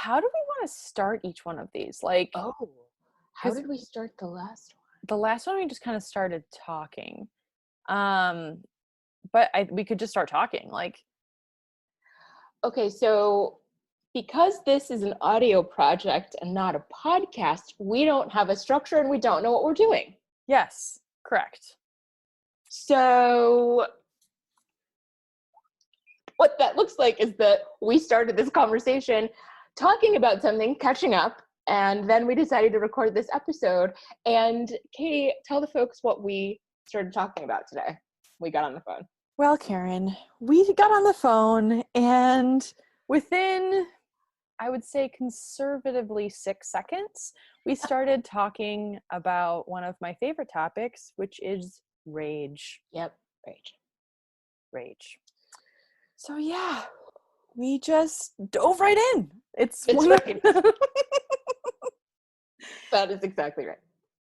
how do we want to start each one of these? Like, Oh, how did we start the last one? The last one we just kind of started talking. But we could just start talking. Like, okay, so because this is an audio project and not a podcast, we don't have a structure and we don't know what we're doing. yes, correct. So what that looks like is that we started this conversation talking about something, catching up, and then we decided to record this episode. And Katie, tell the folks what we started talking about today. We got on the phone. Well, Karen, we got on the phone, and within, I would say, conservatively 6 seconds, we started talking about one of my favorite topics, which is rage. Yep, Rage. So yeah, we just dove right in. It's right. That is exactly right.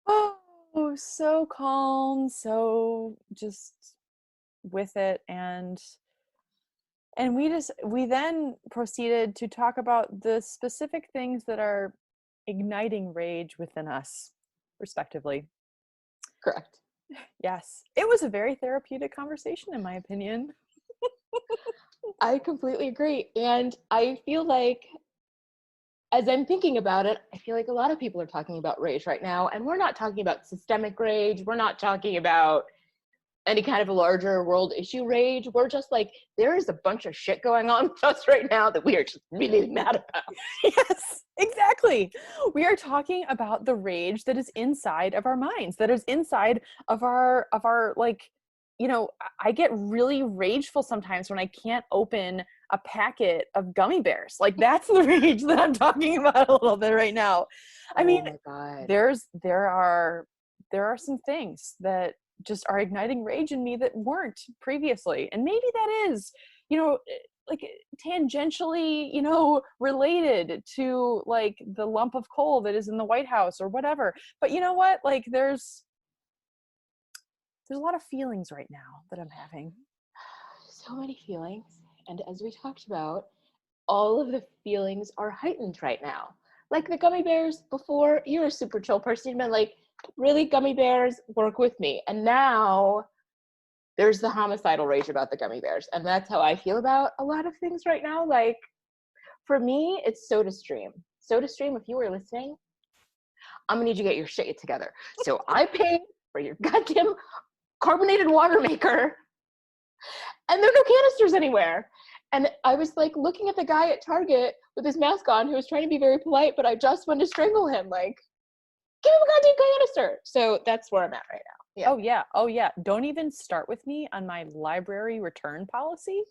Oh, so calm, so just with it, and we then proceeded to talk about the specific things that are igniting rage within us, respectively. Correct. Yes, it was a very therapeutic conversation, in my opinion. I completely agree. And I feel like, as I'm thinking about it, I feel like a lot of people are talking about rage right now. And we're not talking about systemic rage. We're not talking about any kind of a larger world issue rage. We're just like, there is a bunch of shit going on with us right now that we are just really mad about. Yes, exactly. We are talking about the rage that is inside of our minds, that is inside of our like, you know, I get really rageful sometimes when I can't open a packet of gummy bears. Like, that's the rage that I'm talking about a little bit right now. I mean, my God. there are some things that just are igniting rage in me that weren't previously. And maybe that is, you know, like tangentially, you know, related to like the lump of coal that is in the White House or whatever. But you know what? Like, there's a lot of feelings right now that I'm having. So many feelings. And as we talked about, all of the feelings are heightened right now. Like the gummy bears before, you're a super chill person. You've been like, really, gummy bears, work with me. And now there's the homicidal rage about the gummy bears. And that's how I feel about a lot of things right now. Like, for me, it's SodaStream. SodaStream, if you were listening, I'm gonna need you to get your shit together. So I paid for your goddamn carbonated water maker, and there are no canisters anywhere. And I was like looking at the guy at Target with his mask on who was trying to be very polite, but I just wanted to strangle him. Like, give him a goddamn canister. So that's where I'm at right now. Yeah. Oh yeah. Don't even start with me on my library return policy,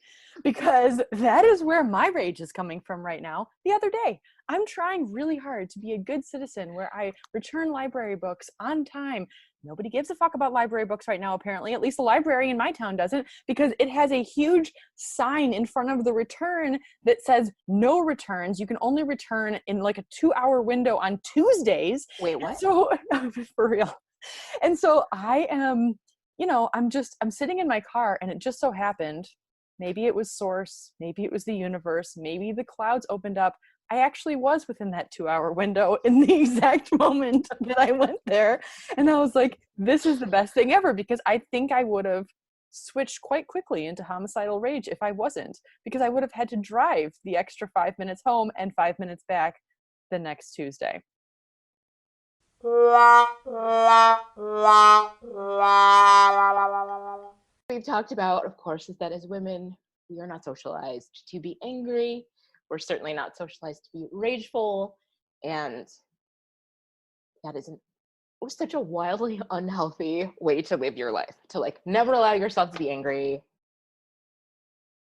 because that is where my rage is coming from right now. The other day, I'm trying really hard to be a good citizen where I return library books on time. Nobody gives a fuck about library books right now, apparently. At least the library in my town doesn't, because it has a huge sign in front of the return that says no returns. You can only return in like a 2-hour window on Tuesdays. Wait, what? So, for real. And so I am, you know, I'm sitting in my car, and it just so happened, maybe it was source, maybe it was the universe, maybe the clouds opened up. I actually was within that 2-hour window in the exact moment that I went there. And I was like, this is the best thing ever, because I think I would have switched quite quickly into homicidal rage if I wasn't, because I would have had to drive the extra 5 minutes home and 5 minutes back the next Tuesday. We've talked about, of course, is that as women, we are not socialized to be angry. We're certainly not socialized to be rageful. And that is such a wildly unhealthy way to live your life. To like never allow yourself to be angry.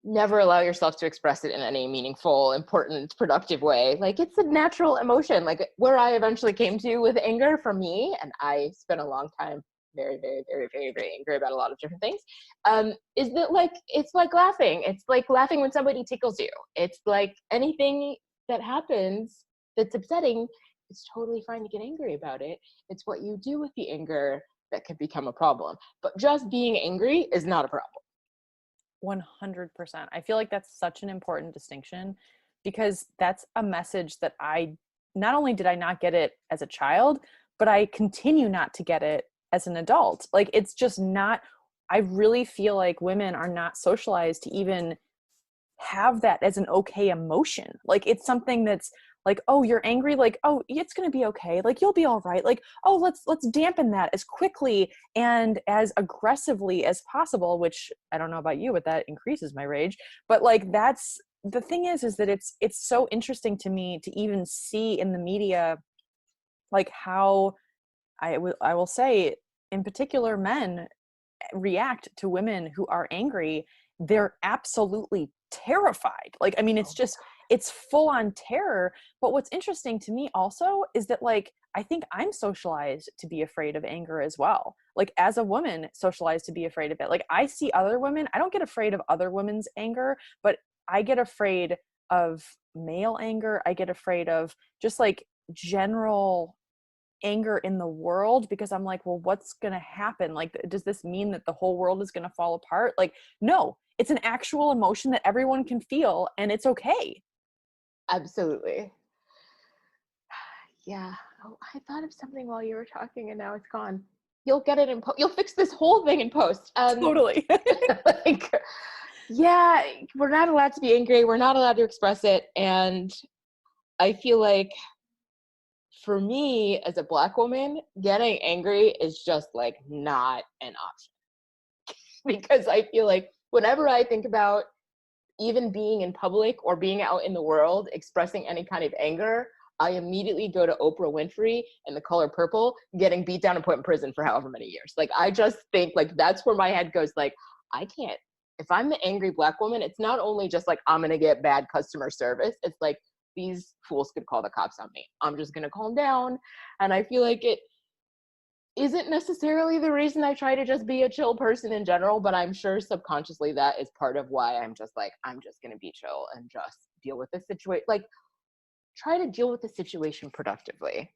Never allow yourself to express it in any meaningful, important, productive way. Like, it's a natural emotion. Like, where I eventually came to with anger for me, and I spent a long time very, very, very, very, very angry about a lot of different things, is that, like, it's like laughing. It's like laughing when somebody tickles you. It's like anything that happens that's upsetting, it's totally fine to get angry about it. It's what you do with the anger that could become a problem. But just being angry is not a problem. 100%. I feel like that's such an important distinction, because that's a message that not only did I not get it as a child, but I continue not to get it as an adult. Like, it's just not, I really feel like women are not socialized to even have that as an okay emotion. Like, it's something that's like, oh, you're angry, like, oh, it's going to be okay, like, you'll be all right, like, oh, let's dampen that as quickly and as aggressively as possible, which I don't know about you, but that increases my rage. But like, that's the thing is that it's so interesting to me to even see in the media, like, how I will say, in particular, men react to women who are angry. They're absolutely terrified. Like, I mean, it's just, it's full on terror. But what's interesting to me also is that, like, I think I'm socialized to be afraid of anger as well. Like, as a woman, socialized to be afraid of it. Like, I see other women, I don't get afraid of other women's anger, but I get afraid of male anger. I get afraid of just like general anger in the world, because I'm like, well, what's going to happen? Like, does this mean that the whole world is going to fall apart? Like, no, it's an actual emotion that everyone can feel, and it's okay. Absolutely. Yeah. Oh, I thought of something while you were talking and now it's gone. You'll get it in post. You'll fix this whole thing in post. Totally. Like, yeah, we're not allowed to be angry. We're not allowed to express it. And I feel like for me as a Black woman, getting angry is just like not an option. Because I feel like whenever I think about even being in public or being out in the world expressing any kind of anger, I immediately go to Oprah Winfrey and The Color Purple, getting beat down and put in prison for however many years. Like, I just think like that's where my head goes. Like, I can't, if I'm the angry Black woman, it's not only just like I'm gonna get bad customer service, it's like these fools could call the cops on me. I'm just gonna calm down. And I feel like it isn't necessarily the reason I try to just be a chill person in general, but I'm sure subconsciously that is part of why I'm just like, I'm just going to be chill and just deal with the situation. Like, try to deal with the situation productively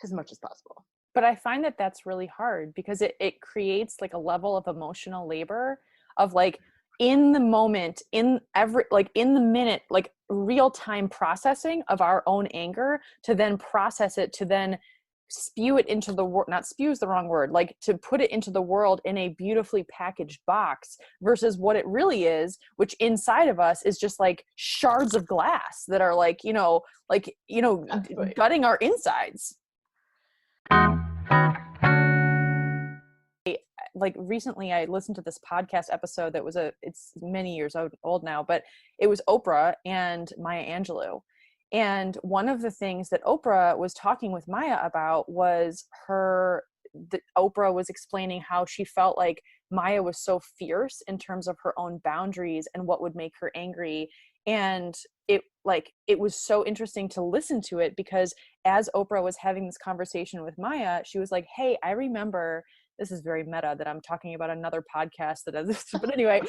as much as possible. But I find that that's really hard, because it creates like a level of emotional labor of like, in the moment, in every, like in the minute, like real time processing of our own anger, to then process it, to then spew it into the world. Not spew is the wrong word, like to put it into the world in a beautifully packaged box, versus what it really is, which inside of us is just like shards of glass that are like, gutting our insides. Like, recently I listened to this podcast episode that was it's many years old now, but it was Oprah and Maya Angelou. And one of the things that Oprah was talking with Maya about was Oprah was explaining how she felt like Maya was so fierce in terms of her own boundaries and what would make her angry. And it was so interesting to listen to it, because as Oprah was having this conversation with Maya, she was like, hey, I remember, this is very meta that I'm talking about another podcast that does this, but anyway,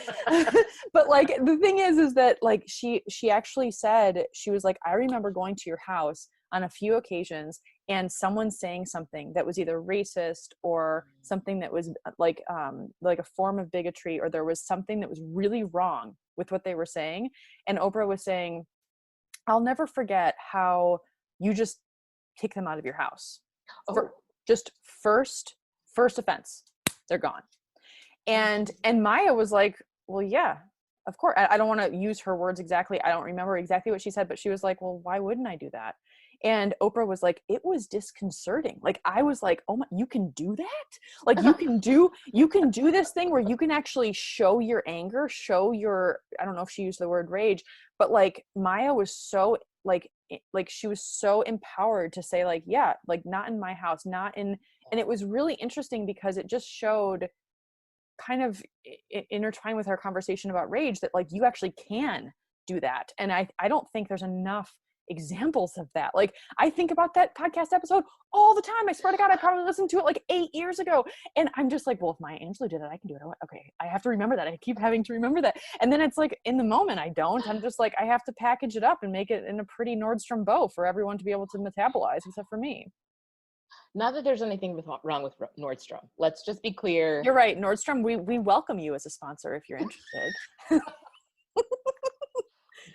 but like, the thing is that like, she actually said, she was like, I remember going to your house on a few occasions and someone saying something that was either racist or something that was like a form of bigotry, or there was something that was really wrong with what they were saying. And Oprah was saying, I'll never forget how you just kick them out of your house. Just first offense, they're gone. And Maya was like, well, yeah, of course. I don't want to use her words exactly. I don't remember exactly what she said, but she was like, well, why wouldn't I do that? And Oprah was like, it was disconcerting. Like, I was like, oh my, you can do that? Like, you can do this thing where you can actually show your anger, show your, I don't know if she used the word rage, but like, Maya was so like she was so empowered to say like, yeah, like, not in my house, not in. And it was really interesting because it just showed, kind of intertwined with our conversation about rage, that like, you actually can do that. And I don't think there's enough examples of that. Like, I think about that podcast episode all the time. I swear to God, I probably listened to it like 8 years ago. And I'm just like, well, if Maya Angelou did it, I can do it. Okay, I have to remember that. I keep having to remember that. And then it's like, in the moment, I don't. I'm just like, I have to package it up and make it in a pretty Nordstrom bow for everyone to be able to metabolize, except for me. Not that there's anything wrong with Nordstrom. Let's just be clear. You're right. Nordstrom, we welcome you as a sponsor if you're interested.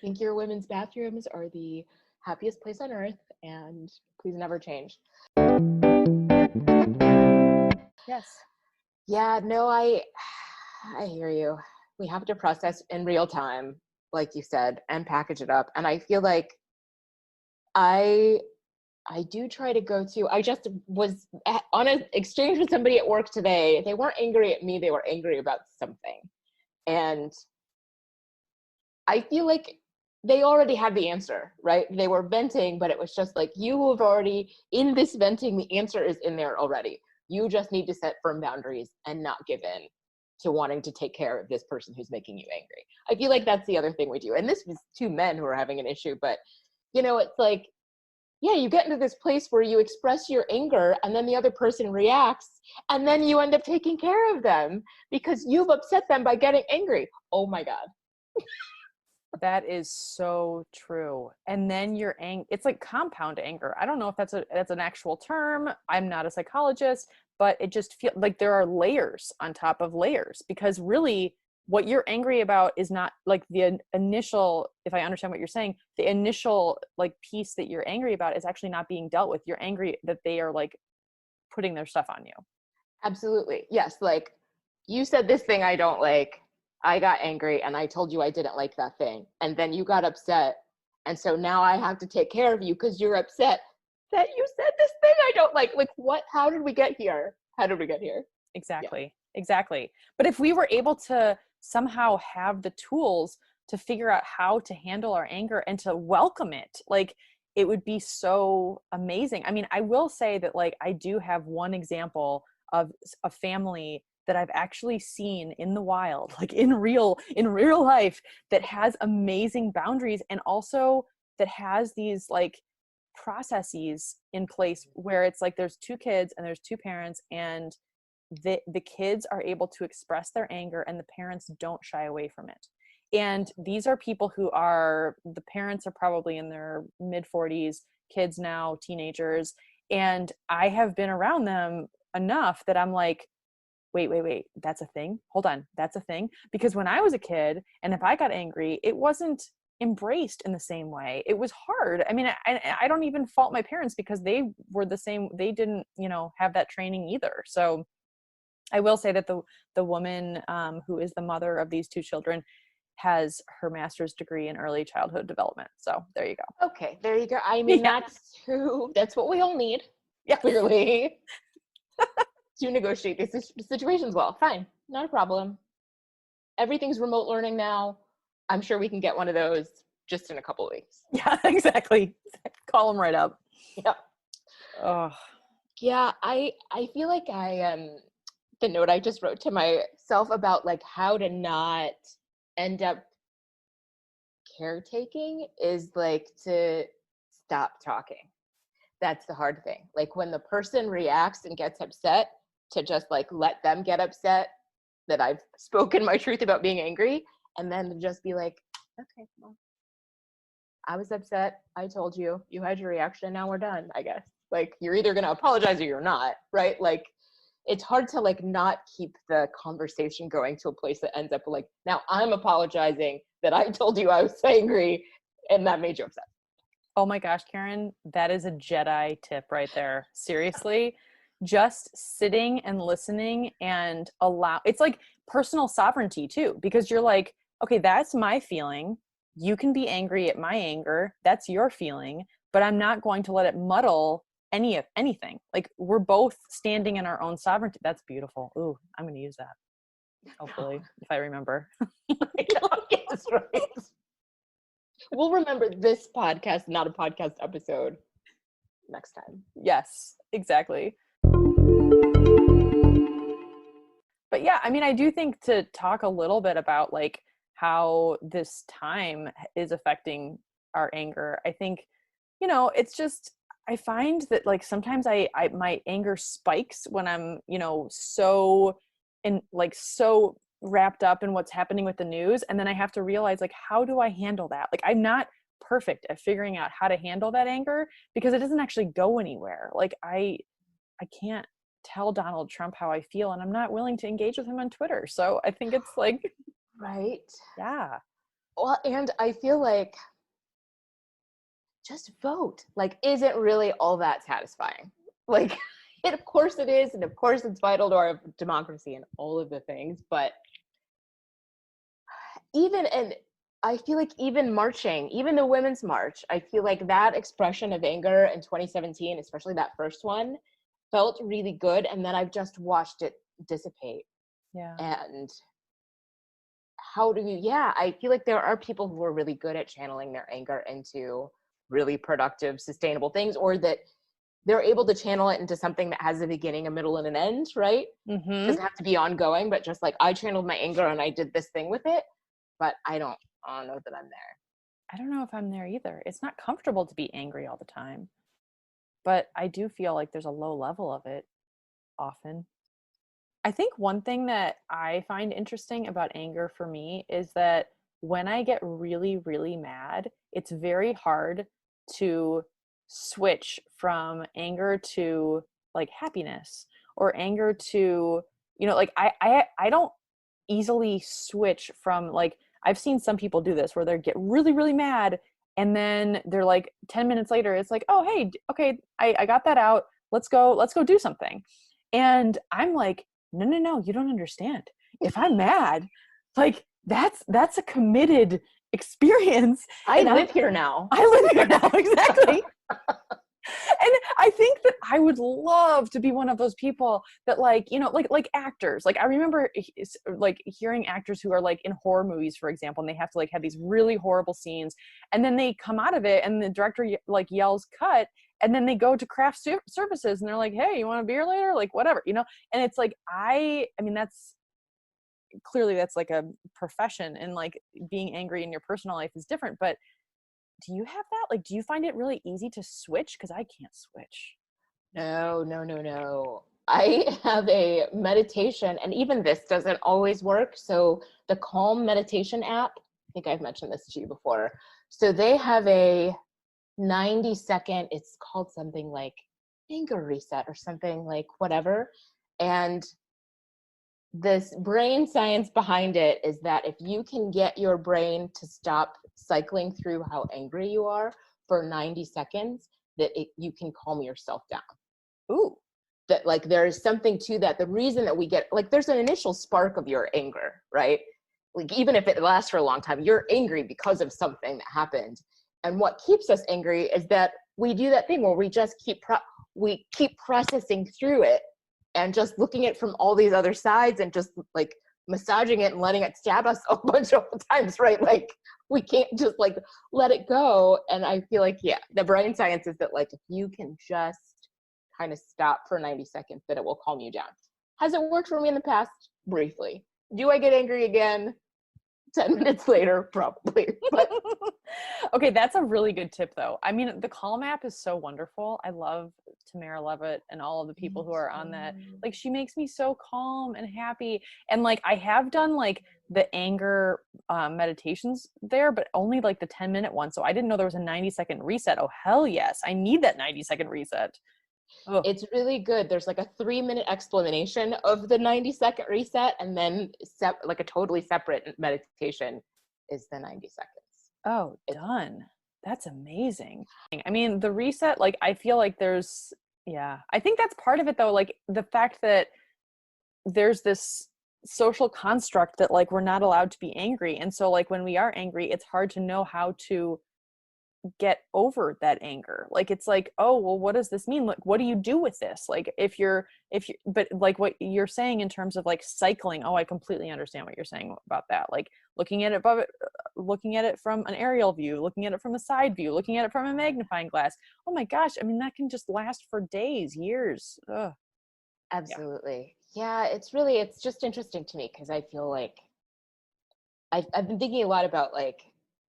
think your women's bathrooms are the happiest place on earth, and please never change. Yes. Yeah, no, I hear you. We have to process in real time, like you said, and package it up. And I feel like I do try to go to, I just was on an exchange with somebody at work today. They weren't angry at me, they were angry about something. And I feel like they already had the answer, right? They were venting, but it was just like, you have already, in this venting, the answer is in there already. You just need to set firm boundaries and not give in to wanting to take care of this person who's making you angry. I feel like that's the other thing we do. And this was two men who were having an issue, but it's like, yeah, you get into this place where you express your anger and then the other person reacts and then you end up taking care of them because you've upset them by getting angry. Oh my God. That is so true. And then it's like compound anger. I don't know if that's an actual term. I'm not a psychologist, but it just feels like there are layers on top of layers, because really what you're angry about is not like the initial, if I understand what you're saying, the initial like piece that you're angry about is actually not being dealt with. You're angry that they are like putting their stuff on you. Absolutely. Yes. Like, you said this thing I don't like. I got angry and I told you I didn't like that thing. And then you got upset. And so now I have to take care of you because you're upset that you said this thing I don't like. Like, what? How did we get here? How did we get here? Exactly. Yeah. Exactly. But if we were able to somehow have the tools to figure out how to handle our anger and to welcome it, like, it would be so amazing. I mean, I will say that like I do have one example of a family that I've actually seen in the wild, like in real life, that has amazing boundaries and also that has these like processes in place where it's like there's two kids and there's two parents, and the kids are able to express their anger and the parents don't shy away from it. And these are people who are, the parents are probably in their mid 40s, kids now teenagers, and I have been around them enough that I'm like, wait, that's a thing? Hold on, that's a thing? Because when I was a kid, and if I got angry, it wasn't embraced in the same way. It was hard. I mean, I don't even fault my parents because they were the same. They didn't, have that training either. So I will say that the woman who is the mother of these two children has her master's degree in early childhood development. So there you go. Okay, there you go. I mean, Yeah. that's what we all need, Yeah. clearly, to negotiate these situations well. Fine, not a problem. Everything's remote learning now. I'm sure we can get one of those just in a couple of weeks. Yeah, exactly. Call them right up. Yep. Oh. Yeah, I feel like the note I just wrote to myself about like how to not end up caretaking is like to stop talking. That's the hard thing. Like when the person reacts and gets upset, to just like let them get upset that I've spoken my truth about being angry, and then to just be like, okay, well, I was upset. I told you, you had your reaction. Now we're done, I guess. Like, you're either going to apologize or you're not, right? Like, it's hard to like not keep the conversation going to a place that ends up like, now I'm apologizing that I told you I was angry and that made you upset. Oh my gosh, Karen, that is a Jedi tip right there. Seriously, just sitting and listening and it's like personal sovereignty too, because you're like, okay, that's my feeling. You can be angry at my anger. That's your feeling, but I'm not going to let it muddle anything. Like, we're both standing in our own sovereignty. That's beautiful. Ooh, I'm going to use that. Hopefully, if I remember. Yes, right. We'll remember this podcast, not a podcast episode, next time. Yes, exactly. But yeah, I mean, I do think to talk a little bit about like how this time is affecting our anger. I think, it's just, I find that like sometimes my anger spikes when I'm, so wrapped up in what's happening with the news. And then I have to realize, like, how do I handle that? Like, I'm not perfect at figuring out how to handle that anger because it doesn't actually go anywhere. Like, I can't tell Donald Trump how I feel, and I'm not willing to engage with him on Twitter. So I think it's like, right. yeah. Well, and I feel like just vote, like, isn't really all that satisfying. Like, it, of course it is, and of course it's vital to our democracy and all of the things, but even, and I feel like even marching, even the Women's March, I feel like that expression of anger in 2017, especially that first one, felt really good. And then I've just watched it dissipate. Yeah. And how do you, yeah, I feel like there are people who are really good at channeling their anger into really productive, sustainable things, or that they're able to channel it into something that has a beginning, a middle, and an end, right? It Mm-hmm. doesn't have to be ongoing, but just like I channeled my anger and I did this thing with it, but I don't know that I'm there. I don't know if I'm there either. It's not comfortable to be angry all the time, but I do feel like there's a low level of it often. I think one thing that I find interesting about anger for me is that when I get really, really mad, it's very hard to switch from anger to like happiness, or anger to, like I don't easily switch from, like, I've seen some people do this where they get really, really mad, and then they're like 10 minutes later, it's like, oh, hey, okay, I got that out. Let's go do something. And I'm like, no, no, no, you don't understand. If I'm mad, like that's a committed experience. I And live here now. I live here now. Exactly. And I think that I would love to be one of those people that, like, like actors. Like I remember like hearing actors who are like in horror movies, for example, and they have to like have these really horrible scenes, and then they come out of it and the director like yells cut, and then they go to craft services and they're like, hey, you want a beer later, like whatever. And it's like, I mean, that's clearly that's like a profession, and like being angry in your personal life is different, but do you have that? Like, do you find it really easy to switch? Because I can't switch. No, no, no, no. I have a meditation, and even this doesn't always work. So the Calm meditation app, I think I've mentioned this to you before. So they have a 90-second, it's called something like anger reset or something, like whatever. And this brain science behind it is that if you can get your brain to stop cycling through how angry you are for 90 seconds, that you can calm yourself down. Ooh. That like there is something to that. The reason that we get, like, there's an initial spark of your anger, right? Like even if it lasts for a long time, you're angry because of something that happened. And what keeps us angry is that we do that thing where we just we keep processing through it and just looking at it from all these other sides and just like massaging it and letting it stab us a bunch of times, right? Like we can't just like let it go. And I feel like, yeah, the brain science is that like if you can just kind of stop for 90 seconds, that it will calm you down. Has it worked for me in the past? Briefly. Do I get angry again 10 minutes later? Probably. But Okay, that's a really good tip, though. I mean, the Calm app is so wonderful. I love Tamara Levitt and all of the people who are on that. Like, she makes me so calm and happy. And like, I have done like the anger meditations there, but only like the 10-minute one. So I didn't know there was a 90-second reset. Oh, hell yes. I need that 90-second reset. Oh. it's really good. There's like a 3-minute explanation of the 90-second reset, and then like a totally separate meditation is the 90 seconds. Oh, done. That's amazing. I mean, the reset, like, I feel like yeah, I think that's part of it though. Like the fact that there's this social construct that like we're not allowed to be angry. And so like when we are angry, it's hard to know how to get over that anger. Like it's like, oh well, what does this mean? Like what do you do with this? Like if you but like what you're saying in terms of like cycling, oh, I completely understand what you're saying about that. Like looking at it above it, looking at it from an aerial view, looking at it from a side view, looking at it from a magnifying glass. Oh my gosh, I mean that can just last for days, years. Ugh. Absolutely. Yeah, it's just interesting to me because I feel like I've been thinking a lot about like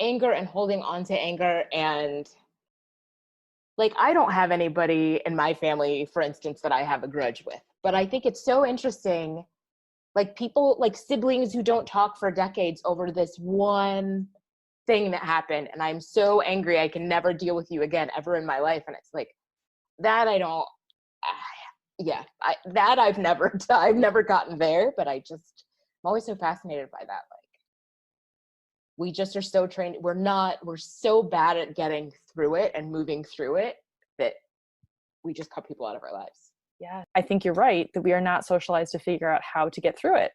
anger and holding on to anger. And like I don't have anybody in my family, for instance, that I have a grudge with, but I think it's so interesting, like people, like siblings who don't talk for decades over this one thing that happened, and I'm so angry I can never deal with you again ever in my life. And it's like that I don't yeah, that I've never gotten there, but I'm always so fascinated by that. Like we just are so trained. We're so bad at getting through it and moving through it that we just cut people out of our lives. Yeah, I think you're right that we are not socialized to figure out how to get through it.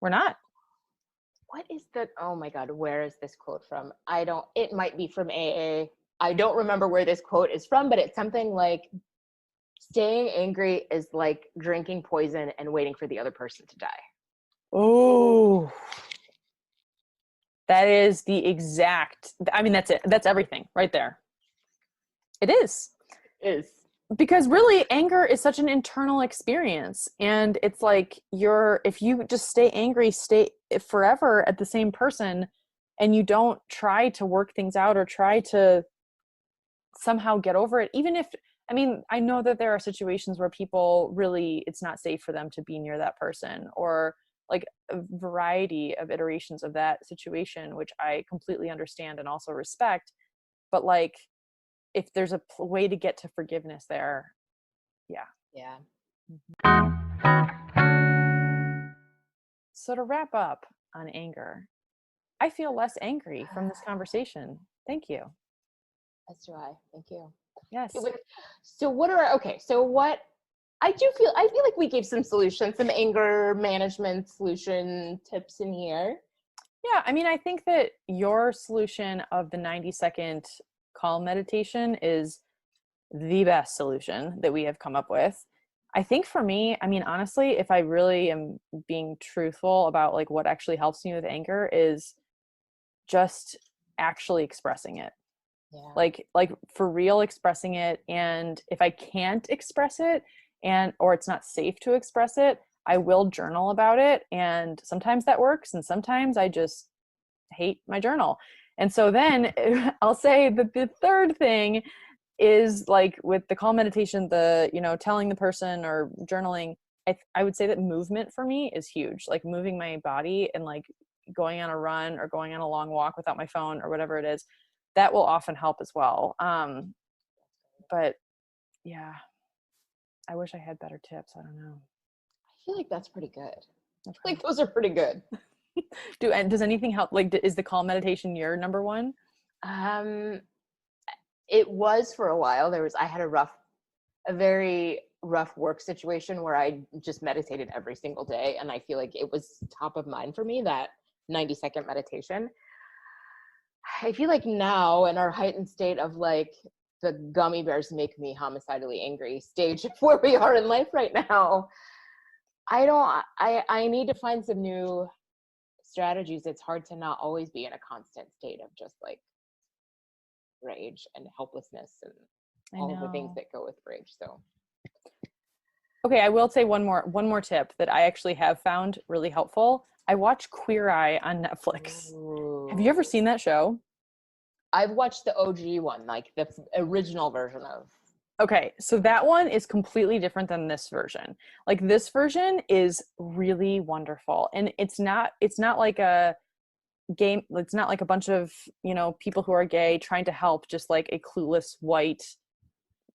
We're not. What is the, oh my God, where is this quote from? It might be from AA. I don't remember where this quote is from, but it's something like, staying angry is like drinking poison and waiting for the other person to die. Oh, that is the exact, I mean, that's it. That's everything right there. It is. It is. Because really anger is such an internal experience, and it's like if you just stay angry, stay forever at the same person, and you don't try to work things out or try to somehow get over it, even if, I mean, I know that there are situations where people really, it's not safe for them to be near that person, or like a variety of iterations of that situation, which I completely understand and also respect. But like, if there's a way to get to forgiveness there, yeah. Yeah. So to wrap up on anger, I feel less angry from this conversation. Thank you. As do I. Thank you. Yes. So what I feel like we gave some solutions, some anger management solution tips in here. Yeah, I mean, I think that your solution of the 90-second calm meditation is the best solution that we have come up with. I think for me, I mean, honestly, if I really am being truthful about like what actually helps me with anger, is just actually expressing it. Yeah. Like for real expressing it. And if I can't express it, or it's not safe to express it, I will journal about it. And sometimes that works, and sometimes I just hate my journal. And so then I'll say that the third thing is like with the calm meditation, telling the person or journaling, I would say that movement for me is huge. Like moving my body and like going on a run or going on a long walk without my phone or whatever it is, that will often help as well. But yeah, I wish I had better tips. I don't know. I feel like that's pretty good. Okay. I feel like those are pretty good. Does anything help? Like, is the calm meditation your number one? It was for a while. I had a very rough work situation where I just meditated every single day. And I feel like it was top of mind for me, that 90-second meditation. I feel like now in our heightened state of like the gummy bears make me homicidally angry stage of where we are in life right now, I need to find some new strategies. It's hard to not always be in a constant state of just like rage and helplessness and all of the things that go with rage. So okay, I will say one more tip that I actually have found really helpful. I watch Queer Eye on Netflix. Ooh. Have you ever seen that show? I've watched the OG one, like the original version of. Okay, so that one is completely different than this version. Like this version is really wonderful, and it's not like a game. It's not like a bunch of people who are gay trying to help just like a clueless white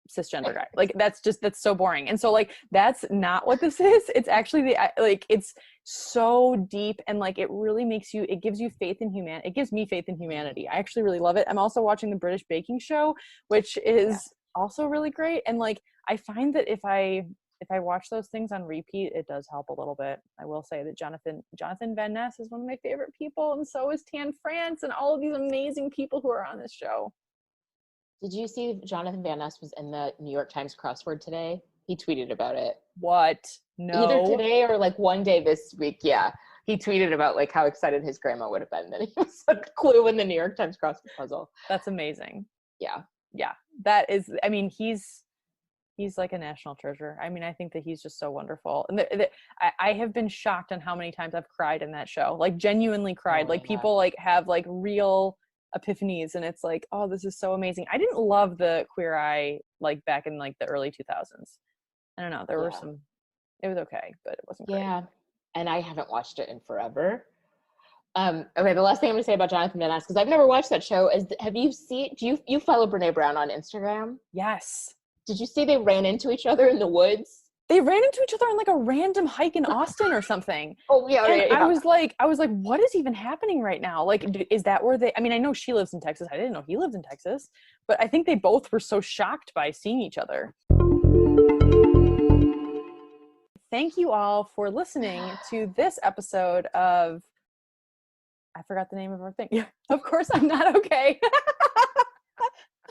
cisgender guy. Like that's so boring. And so like that's not what this is. It's actually it's so deep, and like it really it gives you faith in humanity. It gives me faith in humanity. I actually really love it. I'm also watching the British Baking Show, which is also really great. And like I find that if I watch those things on repeat, it does help a little bit. I will say that Jonathan Van Ness is one of my favorite people, and so is Tan France and all of these amazing people who are on this show. Did you see Jonathan Van Ness was in the New York Times crossword today? He tweeted about it. What? No. Either today or like one day this week. Yeah. He tweeted about like how excited his grandma would have been that he was a clue in the New York Times crossword puzzle. That's amazing. Yeah. Yeah. That is, I mean, he's like a national treasure. I mean, I think that he's just so wonderful. And I have been shocked on how many times I've cried in that show, like genuinely cried. Like people like have like real epiphanies, and it's like, oh, this is so amazing. I didn't love the Queer Eye like back in like the early 2000s. I don't know, there were some, it was okay, but it wasn't great. Yeah, and I haven't watched it in forever. Okay, the last thing I'm gonna say about Jonathan Van Ness, because I've never watched that show, is do you follow Brene Brown on Instagram? Yes. Did you see they ran into each other in the woods? They ran into each other on like a random hike in Austin or something. Oh yeah, And yeah. I was like, what is even happening right now? Like, is that where they, I mean, I know she lives in Texas. I didn't know he lived in Texas, but I think they both were so shocked by seeing each other. Thank you all for listening to this episode of, I forgot the name of our thing. Of course, I'm not okay.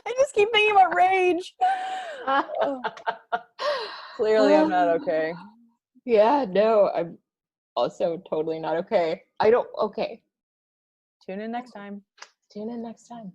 I just keep thinking about rage. Oh, clearly, I'm not okay. Yeah, no, I'm also totally not okay. Okay. Tune in next time. Tune in next time.